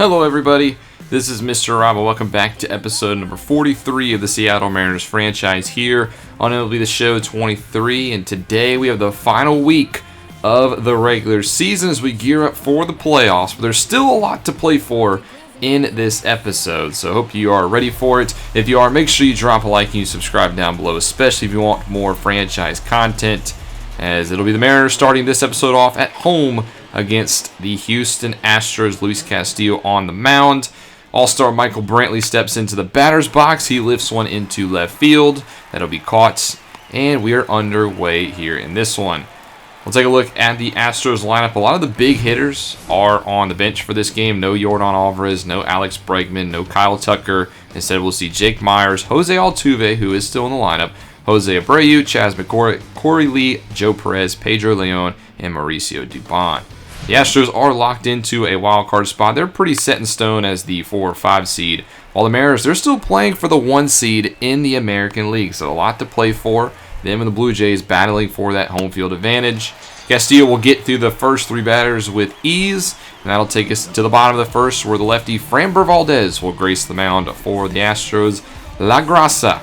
Hello everybody, this is Mr. Rob and welcome back to episode number 43 of the Seattle Mariners franchise here on MLB The Show 23, and today we have the final week of the regular season as we gear up for the playoffs, but there's still a lot to play for in this episode, so I hope you are ready for it. If you are, make sure you drop a like and you subscribe down below, especially if you want more franchise content, as it'll be the Mariners starting this episode off at home against the Houston Astros. Luis Castillo on the mound. All-star Michael Brantley steps into the batter's box. He lifts one into left field. That'll be caught, and we are underway here in this one. We'll take a look at the Astros lineup. A lot of the big hitters are on the bench for this game. No Yordan Alvarez, no Alex Bregman, no Kyle Tucker. Instead, we'll see Jake Myers, Jose Altuve, who is still in the lineup, Jose Abreu, Chas McCorry, Corey Lee, Joe Perez, Pedro Leon, and Mauricio Dubon. The Astros are locked into a wild card spot. They're pretty set in stone as the 4 or 5 seed. While the Mariners, they're still playing for the 1 seed in the American League. So a lot to play for. Them and the Blue Jays battling for that home field advantage. Castillo will get through the first 3 batters with ease. And that'll take us to the bottom of the first, where the lefty Framber Valdez will grace the mound for the Astros. La Grasa,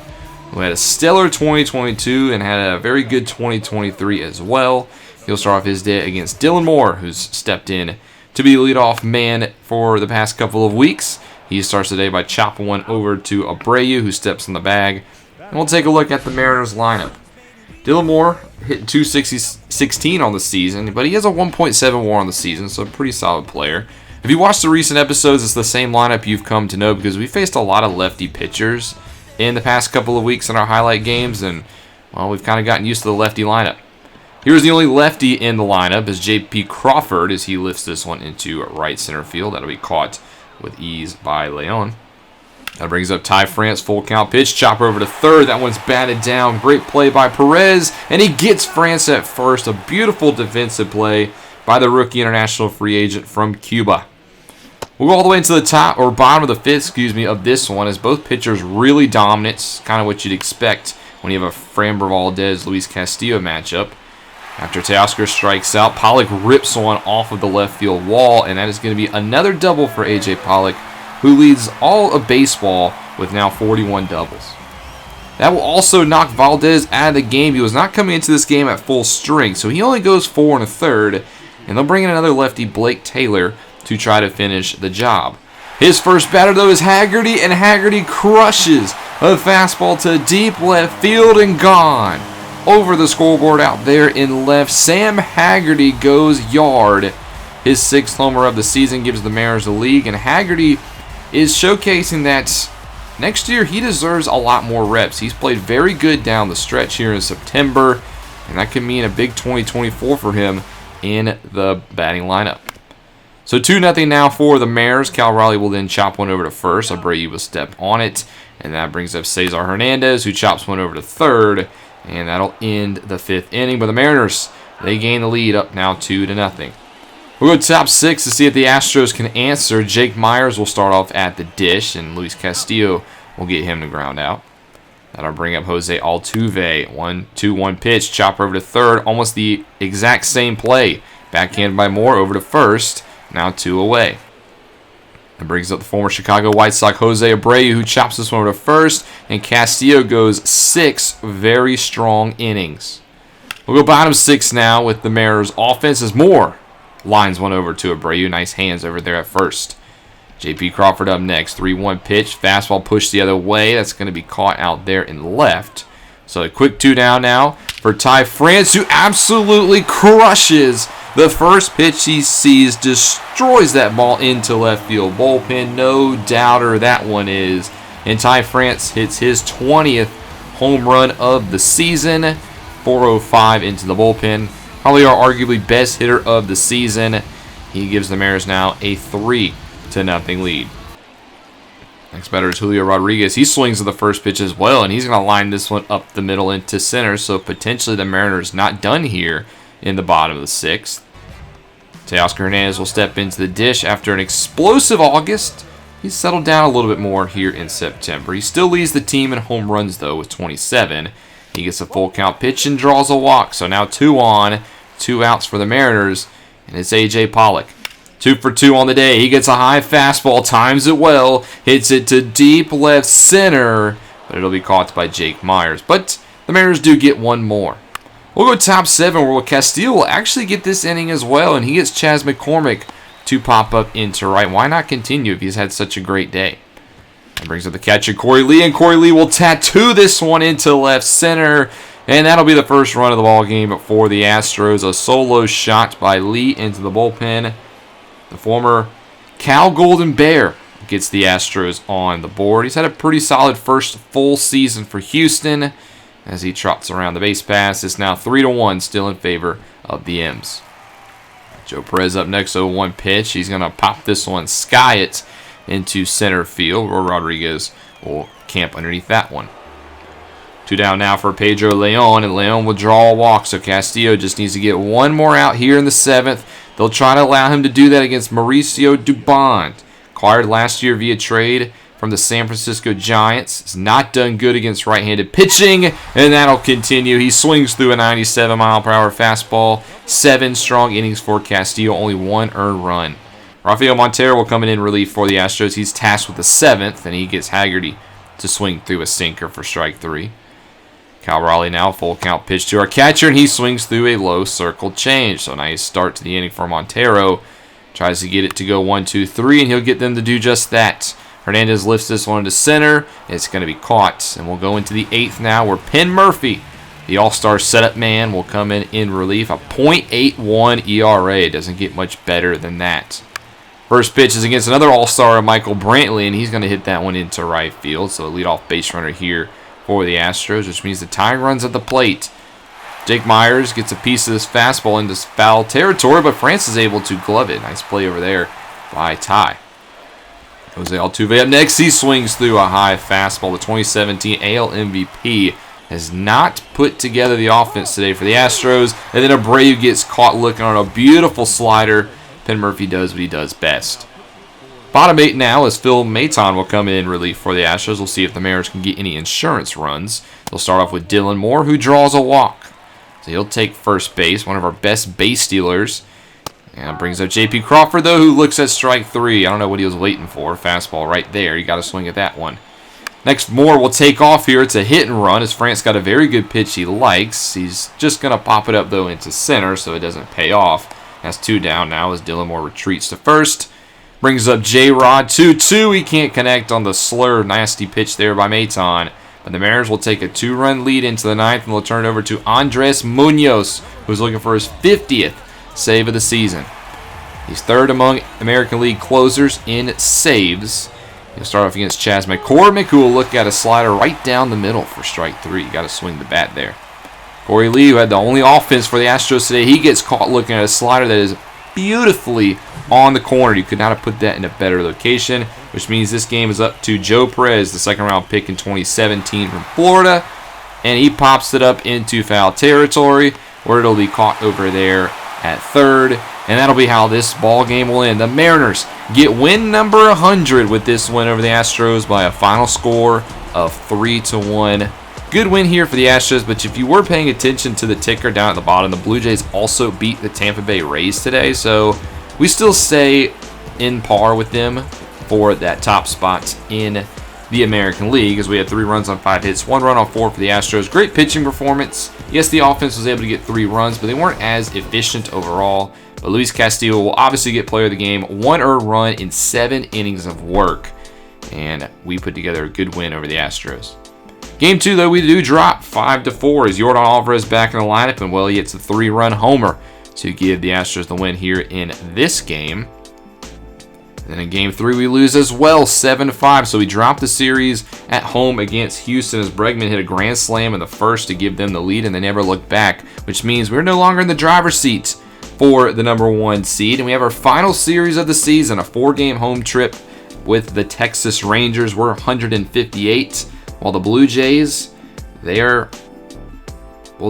who had a stellar 2022 and had a very good 2023 as well. He'll start off his day against Dylan Moore, who's stepped in to be the leadoff man for the past couple of weeks. He starts the day by chopping one over to Abreu, who steps in the bag. And we'll take a look at the Mariners lineup. Dylan Moore hit .216 on the season, but he has a 1.7 WAR on the season, so a pretty solid player. If you watch the recent episodes, it's the same lineup you've come to know because we faced a lot of lefty pitchers in the past couple of weeks in our highlight games, and, well, we've kind of gotten used to the lefty lineup. Here's the only lefty in the lineup is J.P. Crawford as he lifts this one into right center field. That'll be caught with ease by Leon. That brings up Ty France, full count pitch, chopper over to third. That one's batted down. Great play by Perez, and he gets France at first. A beautiful defensive play by the rookie international free agent from Cuba. We'll go all the way into the top or bottom of the fifth, of this one, as both pitchers really dominant. It's kind of what you'd expect when you have a Framber Valdez Luis Castillo matchup. After Teoscar strikes out, Pollock rips one off of the left field wall, and that is going to be another double for A.J. Pollock, who leads all of baseball with now 41 doubles. That will also knock Valdez out of the game. He was not coming into this game at full strength, so he only goes 4 1/3, and they'll bring in another lefty, Blake Taylor, to try to finish the job. His first batter, though, is Haggerty, and Haggerty crushes a fastball to deep left field and gone. Over the scoreboard out there in left, Sam Haggerty goes yard. His 6th homer of the season gives the Mariners the lead, and Haggerty is showcasing that next year he deserves a lot more reps. He's played very good down the stretch here in September, and that could mean a big 2024 for him in the batting lineup. So 2-0 now for the Mariners. Cal Raleigh will then chop one over to first. Abreu will step on it, and that brings up Cesar Hernandez, who chops one over to third. And that'll end the 5th inning. But the Mariners, they gain the lead up now 2-0. We'll go to top 6 to see if the Astros can answer. Jake Myers will start off at the dish, and Luis Castillo will get him to ground out. That'll bring up Jose Altuve. 1-2-1 pitch, chopper over to third. Almost the exact same play. Backhanded by Moore over to first. Now 2 away. That brings up the former Chicago White Sox, Jose Abreu, who chops this one over to first, and Castillo goes 6 very strong innings. We'll go bottom 6 now with the Mariners' offense as Moore lines one over to Abreu. Nice hands over there at first. J.P. Crawford up next. 3-1 pitch. Fastball pushed the other way. That's going to be caught out there in left. So a quick 2 down now for Ty France, who absolutely crushes the first pitch he sees, destroys that ball into left field bullpen. No doubter that one is. And Ty France hits his 20th home run of the season. 405 into the bullpen. Probably our arguably best hitter of the season. He gives the Mariners now a 3-0 lead. Next batter is Julio Rodriguez. He swings at the first pitch as well, and he's going to line this one up the middle into center. So potentially the Mariners not done here in the bottom of the 6th. Teoscar Hernandez will step into the dish after an explosive August. He's settled down a little bit more here in September. He still leads the team in home runs, though, with 27. He gets a full count pitch and draws a walk. So now 2 on, 2 outs for the Mariners, and it's A.J. Pollock. 2 for 2 on the day. He gets a high fastball, times it well, hits it to deep left center, but it'll be caught by Jake Myers. But the Mariners do get one more. We'll go top 7, where Castillo will actually get this inning as well, and he gets Chas McCormick to pop up into right. Why not continue if he's had such a great day? And brings up the catcher, Corey Lee, and Corey Lee will tattoo this one into left center, and that'll be the first run of the ball game for the Astros. A solo shot by Lee into the bullpen. The former Cal Golden Bear gets the Astros on the board. He's had a pretty solid first full season for Houston as he trots around the base pass. It's now 3-1, still in favor of the M's. Joe Perez up next, 0-1 pitch. He's going to pop this one, sky it into center field. Julio Rodriguez will camp underneath that one. 2 down now for Pedro Leon, and Leon will draw a walk, so Castillo just needs to get one more out here in the 7th. They'll try to allow him to do that against Mauricio Dubon. Acquired last year via trade from the San Francisco Giants. Has not done good against right-handed pitching, and that'll continue. He swings through a 97-mile-per-hour fastball. 7 strong innings for Castillo, only 1 earned run. Rafael Montero will come in relief for the Astros. He's tasked with the 7th, and he gets Haggerty to swing through a sinker for strike 3. Cal Raleigh now, full count pitch to our catcher, and he swings through a low circle change. So nice start to the inning for Montero. Tries to get it to go 1-2-3, and he'll get them to do just that. Hernandez lifts this one to center. It's going to be caught, and we'll go into the 8th now, where Penn Murphy, the all-star setup man, will come in relief. A .81 ERA. Doesn't get much better than that. First pitch is against another all-star, Michael Brantley, and he's going to hit that one into right field. So a leadoff base runner here for the Astros, which means the tying runs at the plate. Jake Myers gets a piece of this fastball into foul territory, but France is able to glove it. Nice play over there by Ty. Jose Altuve up next. He swings through a high fastball. The 2017 AL MVP has not put together the offense today for the Astros. And then Abreu gets caught looking on a beautiful slider. Penn Murphy does what he does best. Bottom 8 now as Phil Maton will come in relief for the Astros. We'll see if the Mariners can get any insurance runs. They'll start off with Dylan Moore, who draws a walk. So he'll take first base, one of our best base stealers. And brings up J.P. Crawford, though, who looks at strike 3. I don't know what he was waiting for. Fastball right there. You got to swing at that one. Next, Moore will take off here. It's a hit and run as France got a very good pitch he likes. He's just going to pop it up, though, into center so it doesn't pay off. That's 2 down now as Dylan Moore retreats to first. Brings up J-Rod, 2-2. He can't connect on the slur. Nasty pitch there by Maton. But the Mariners will take a 2-run lead into the 9th, and they'll turn it over to Andres Munoz, who's looking for his 50th save of the season. He's 3rd among American League closers in saves. He'll start off against Chas McCormick, who will look at a slider right down the middle for strike 3. You got to swing the bat there. Corey Lee, who had the only offense for the Astros today, he gets caught looking at a slider that is beautifully on the corner. You could not have put that in a better location, which means this game is up to Joe Perez, the 2nd-round pick in 2017 from Florida, and he pops it up into foul territory, where it'll be caught over there at 3rd, and that'll be how this ball game will end. The Mariners get win number 100 with this win over the Astros by a final score of 3-1. Good win here for the Astros, but if you were paying attention to the ticker down at the bottom, the Blue Jays also beat the Tampa Bay Rays today, so we still stay in par with them for that top spot in the American League, as we had 3 runs on 5 hits, 1 run on 4 for the Astros. Great pitching performance. Yes, the offense was able to get 3 runs, but they weren't as efficient overall. But Luis Castillo will obviously get player of the game, 1 earned run in 7 innings of work, and we put together a good win over the Astros. Game 2, though, we do drop 5-4 as Yordan Alvarez back in the lineup, and well, he hits a 3-run homer to give the Astros the win here in this game. And then in Game 3, we lose as well, 7-5. So we dropped the series at home against Houston as Bregman hit a grand slam in the first to give them the lead, and they never looked back, which means we're no longer in the driver's seat for the number 1 seed. And we have our final series of the season, a 4-game home trip with the Texas Rangers. We're 158, while the Blue Jays, we'll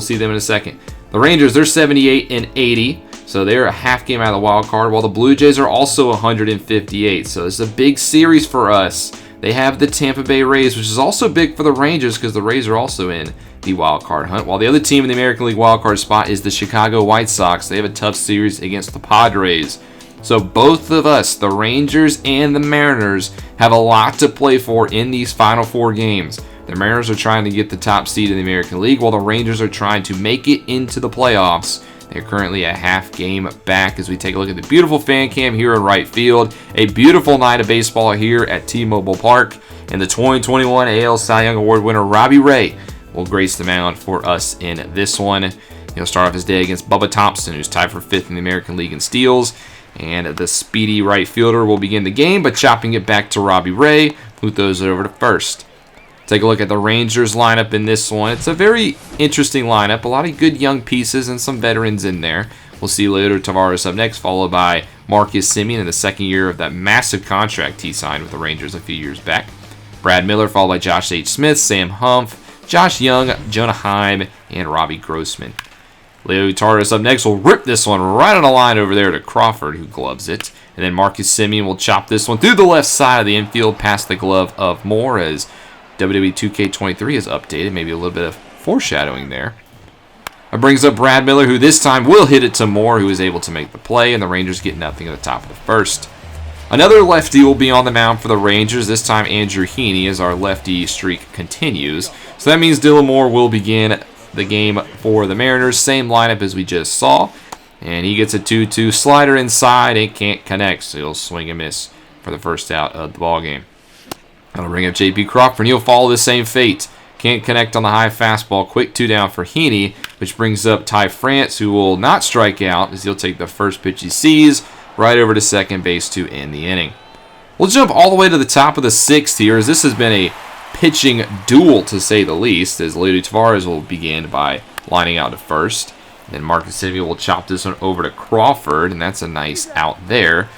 see them in a second. The Rangers, they're 78 and 80. So they're a half game out of the wild card, while the Blue Jays are also 158. So this is a big series for us. They have the Tampa Bay Rays, which is also big for the Rangers because the Rays are also in the wild card hunt. While the other team in the American League wild card spot is the Chicago White Sox. They have a tough series against the Padres. So both of us, the Rangers and the Mariners, have a lot to play for in these final 4 games. The Mariners are trying to get the top seed in the American League, while the Rangers are trying to make it into the playoffs. They're currently a half game back as we take a look at the beautiful fan cam here in right field. A beautiful night of baseball here at T-Mobile Park. And the 2021 AL Cy Young Award winner Robbie Ray will grace the mound for us in this one. He'll start off his day against Bubba Thompson, who's tied for 5th in the American League in steals. And the speedy right fielder will begin the game by chopping it back to Robbie Ray, who throws it over to first. Take a look at the Rangers lineup in this one. It's a very interesting lineup. A lot of good young pieces and some veterans in there. We'll see Julio Rodriguez up next, followed by Marcus Semien in the second year of that massive contract he signed with the Rangers a few years back. Brad Miller, followed by Josh H. Smith, Sam Humph, Josh Young, Jonah Heim, and Robbie Grossman. Leo Rodriguez up next will rip this one right on the line over there to Crawford, who gloves it. And then Marcus Semien will chop this one through the left side of the infield past the glove of Moore as WWE 2K23 is updated. Maybe a little bit of foreshadowing there. It brings up Brad Miller, who this time will hit it to Moore, who is able to make the play, and the Rangers get nothing at the top of the first. Another lefty will be on the mound for the Rangers, this time Andrew Heaney, as our lefty streak continues. So that means Dylan Moore will begin the game for the Mariners. Same lineup as we just saw. And he gets a 2-2 slider inside and can't connect, so he'll swing and miss for the first out of the ballgame. That'll bring up J.P. Crawford, and he'll follow the same fate. Can't connect on the high fastball. Quick 2 down for Heaney, which brings up Ty France, who will not strike out as he'll take the first pitch he sees right over to second base to end the inning. We'll jump all the way to the top of the 6th here, as this has been a pitching duel, to say the least, as Leo Tavares will begin by lining out to first. Then Marcus Semien will chop this one over to Crawford, and that's a nice out there.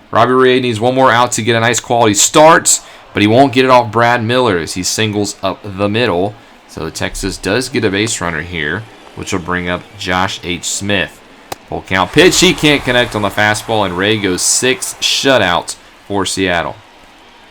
Robbie Ray needs one more out to get a nice quality start, but he won't get it off Brad Miller as he singles up the middle. So Texas does get a base runner here, which will bring up Josh H. Smith. Full count pitch, he can't connect on the fastball, and Ray goes 6 shutout for Seattle.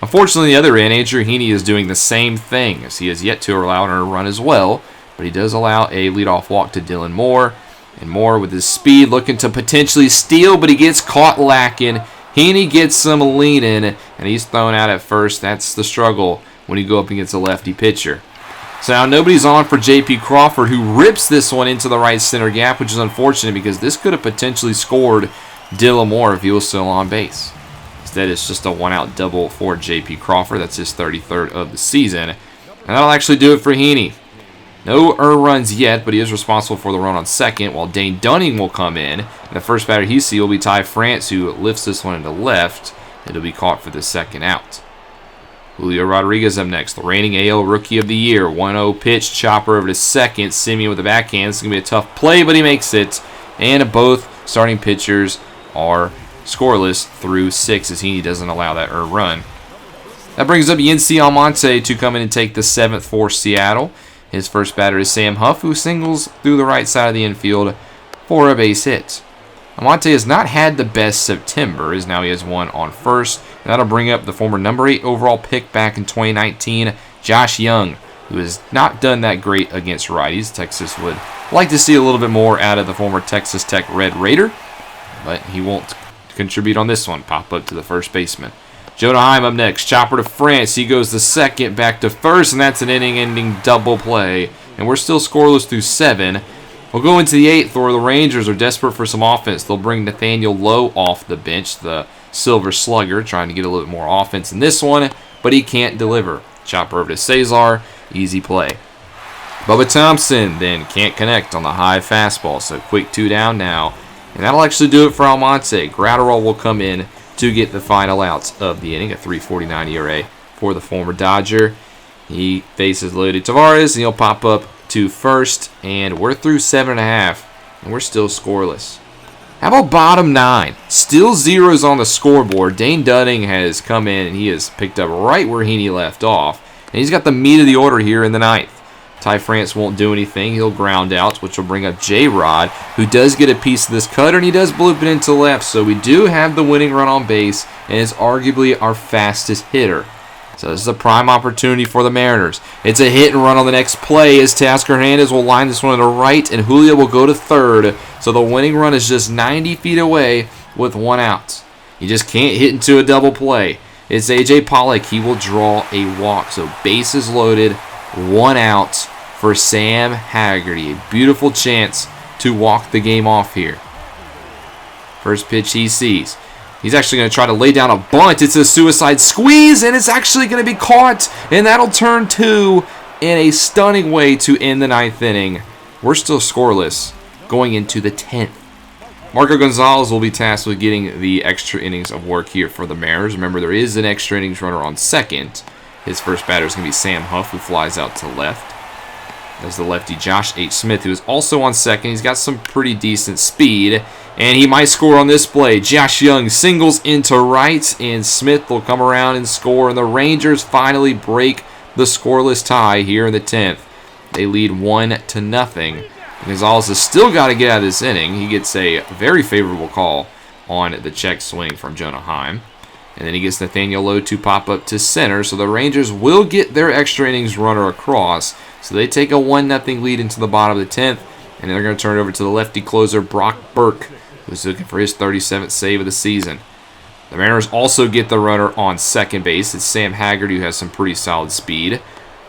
Unfortunately, the other end, Andrew Heaney is doing the same thing, as he has yet to allow a run as well, but he does allow a leadoff walk to Dylan Moore, and Moore with his speed looking to potentially steal, but he gets caught lacking. Heaney gets some leaning, and he's thrown out at first. That's the struggle when you go up against a lefty pitcher. So now nobody's on for J.P. Crawford, who rips this one into the right center gap, which is unfortunate because this could have potentially scored Dylan Moore if he was still on base. Instead, it's just a 1-out double for J.P. Crawford. That's his 33rd of the season. And that'll actually do it for Heaney. No earned runs yet, but he is responsible for the run on second, while Dane Dunning will come in. And the first batter he sees will be Ty France, who lifts this one into left. It'll be caught for the second out. Julio Rodriguez up next, the reigning AL Rookie of the Year. 1-0 pitch, chopper over to second. Semien with the backhand. It's going to be a tough play, but he makes it. And both starting pitchers are scoreless through 6 as Heaney doesn't allow that earned run. That brings up Yency Almonte to come in and take the 7th for Seattle. His first batter is Sam Huff, who singles through the right side of the infield for a base hit. Almonte has not had the best September, as now he has one on first. And that'll bring up the former number 8 overall pick back in 2019, Josh Young, who has not done that great against righties. Texas would like to see a little bit more out of the former Texas Tech Red Raider, but he won't contribute on this one. Pop up to the first baseman. Jonah Heim up next. Chopper to France. He goes to second, back to first, and that's an inning-ending double play. And we're still scoreless through 7. We'll go into the 8th, where the Rangers are desperate for some offense. They'll bring Nathaniel Lowe off the bench, the Silver Slugger, trying to get a little bit more offense in this one, but he can't deliver. Chopper over to Cesar. Easy play. Bubba Thompson then can't connect on the high fastball, so quick 2 down now. And that'll actually do it for Almonte. Gratterall will come in to get the final outs of the inning, a 3.49 ERA for the former Dodger. He faces Leo Tavares, and he'll pop up to first, and we're through 7.5, and we're still scoreless. How about bottom 9? Still zeros on the scoreboard. Dane Dunning has come in, and he has picked up right where Heaney left off, and he's got the meat of the order here in the 9th. Ty France won't do anything. He'll ground out, which will bring up J-Rod, who does get a piece of this cutter, and he does bloop it into left. So we do have the winning run on base, and is arguably our fastest hitter. So this is a prime opportunity for the Mariners. It's a hit and run on the next play as Tasker Hernandez will line this one to the right, and Julio will go to third. So the winning run is just 90 feet away with 1 out. You just can't hit into a double play. It's A.J. Pollock. He will draw a walk. So bases loaded, 1 out for Sam Haggerty. A beautiful chance to walk the game off here. First pitch he sees. He's actually going to try to lay down a bunt. It's a suicide squeeze, and it's actually going to be caught. And that'll turn 2 in a stunning way to end the 9th inning. We're still scoreless going into the 10th. Marco Gonzalez will be tasked with getting the extra innings of work here for the Mariners. Remember, there is an extra innings runner on second. His first batter is going to be Sam Huff, who flies out to left. There's the lefty Josh H. Smith, who is also on second. He's got some pretty decent speed, and he might score on this play. Josh Young singles into right, and Smith will come around and score, and the Rangers finally break the scoreless tie here in the 10th. They lead 1-0. Gonzalez has still got to get out of this inning. He gets a very favorable call on the check swing from Jonah Heim. And then he gets Nathaniel Lowe to pop up to center. So the Rangers will get their extra innings runner across. So they take a 1-0 lead into the bottom of the 10th. And they're going to turn it over to the lefty closer, Brock Burke, who's looking for his 37th save of the season. The Mariners also get the runner on second base. It's Sam Haggerty, who has some pretty solid speed.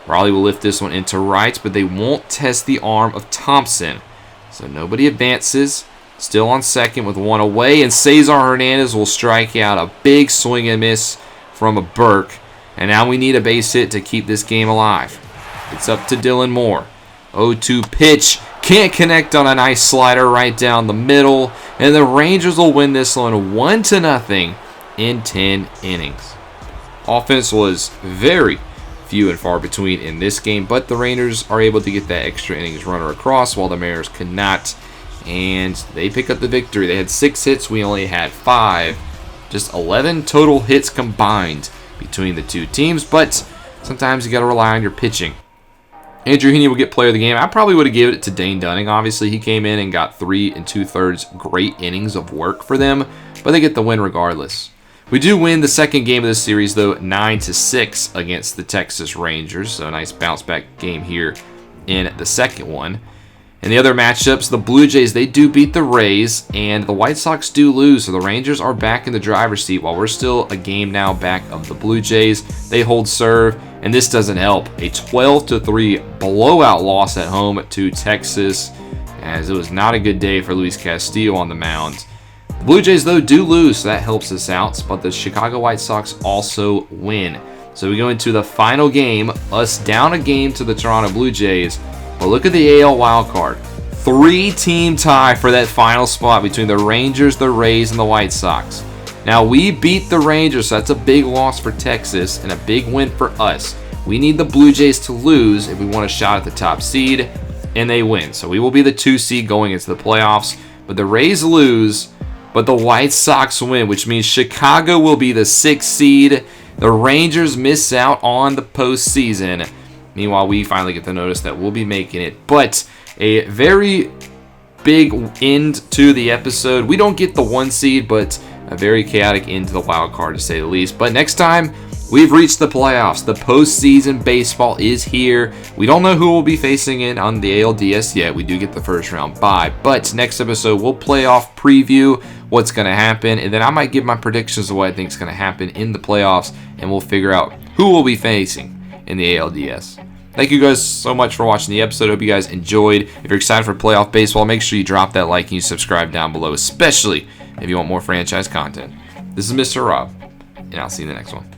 Raleigh will lift this one into right, but they won't test the arm of Thompson. So nobody advances. Still on second with 1 away, and Cesar Hernandez will strike out. A big swing and miss from a Burke. And now we need a base hit to keep this game alive. It's up to Dylan Moore. 0-2 pitch. Can't connect on a nice slider right down the middle. And the Rangers will win this one 1-0 in 10 innings. Offense was very few and far between in this game, but the Rangers are able to get that extra innings runner across while the Mariners could not, and they pick up the victory. They had 6 hits, we only had 5. Just 11 total hits combined between the two teams, but sometimes you got to rely on your pitching. Andrew Heaney will get player of the game. I probably would have given it to Dane Dunning. Obviously, he came in and got 3 2/3 great innings of work for them, but they get the win regardless. We do win the second game of this series, though, 9-6 against the Texas Rangers. So a nice bounce-back game here in the second one. In the other matchups, the Blue Jays, they do beat the Rays, and the White Sox do lose. So the Rangers are back in the driver's seat while we're still a game now back of the Blue Jays. They hold serve, and this doesn't help. A 12-3 blowout loss at home to Texas, as it was not a good day for Luis Castillo on the mound. The Blue Jays, though, do lose, so that helps us out, but the Chicago White Sox also win. So we go into the final game, us down a game to the Toronto Blue Jays. But look at the AL wildcard. 3-team tie for that final spot between the Rangers, the Rays, and the White Sox. Now, we beat the Rangers, so that's a big loss for Texas and a big win for us. We need the Blue Jays to lose if we want a shot at the top seed, and they win. So we will be the 2 seed going into the playoffs, but the Rays lose, but the White Sox win, which means Chicago will be the 6th seed. The Rangers miss out on the postseason. Meanwhile, we finally get the notice that we'll be making it. But a very big end to the episode. We don't get the 1 seed, but a very chaotic end to the wild card, to say the least. But next time, we've reached the playoffs. The postseason baseball is here. We don't know who we'll be facing in on the ALDS yet. We do get the first round bye. But next episode, we'll playoff preview what's going to happen. And then I might give my predictions of what I think is going to happen in the playoffs. And we'll figure out who we'll be facing in the ALDS. Thank you guys so much for watching the episode. I hope you guys enjoyed. If you're excited for playoff baseball, make sure you drop that like and you subscribe down below, especially if you want more franchise content. This is Mr. Rob, and I'll see you in the next one.